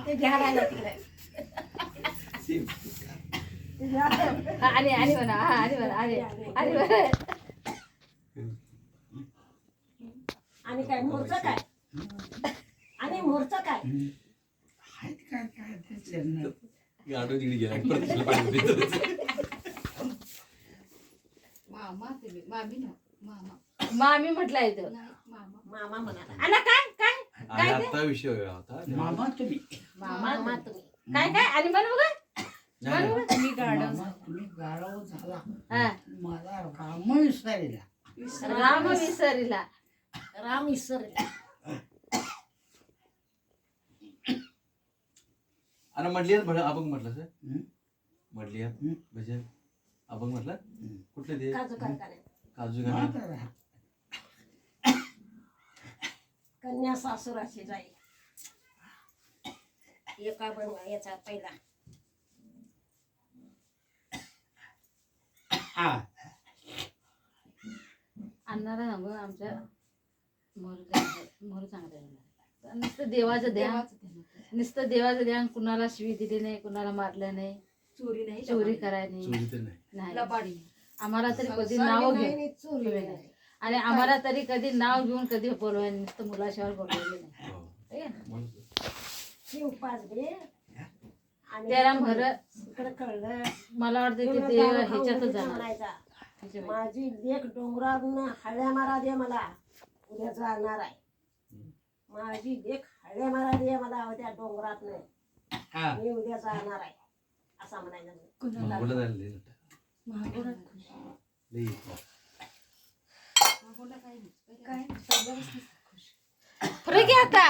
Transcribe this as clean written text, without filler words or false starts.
ते घ्यायला तिकडे आणि म्हणा आणि म्हणा आणि म्हणा आणि काय मोरचं काय आणि मोरचं काय आहेत काय काय ते चेन्नई. गाडो तिकडे गेला परत पाणी पितो. मामी म्हटलंय तो मामा म्हणाला आला काय काय आणि आता विषय वेगळा होता मामा तुम्ही मामा तुम्ही काय काय आणि म्हण बघा नाही, नाही. मी गाडव मामा तुम्ही गाढव झाला हा मला राम विसरायला राम विसरिला राम ईश्वर आणि म्हटली अभंग म्हटलं सर हं? म्हटली भजन अभंग म्हटलं कुठले ते काजू कारखान्यात काजू हा गाणं तर. कन्या सासुराची जाई एका याचा पहिला हा अन्नाला सांगू आमच्या मोर चांगलं आहे. नुसतं देवाचं ध्यान नुसतं देवाचं ध्यान, कुणाला शिवी दिली नाही, कुणाला मारलं नाही, चोरी करायला चोरी तर नाही नाही. लबाडी आम्हाला तरी कधी नाव घेऊन नाही, चोरी नाही. आणि आम्हाला तरी कधी नाव घेऊन कधी बोलवायला नुसतं मुलाशिवाय बोलवले नाही. हो. है का? म्हणून शिव पाजले आणि त्याला म्हर इकडे कळलं मला वाटतं ते एवढं देव दारू खाऊन ह्याच्यातच घरी जाणार म्हणायचा, ह्याच्यामध्ये. माझी लेक डोंगरावरून हळ्या मारा दे मला उद्या जाणार आहे. माझी लेक हळ्या मारा दे मला उद्या डोंगरात नाही हा मी उद्या जाणार आहे असा म्हणायचा. मागोला झालं लई नव्हतं. लई. फरक आहे आता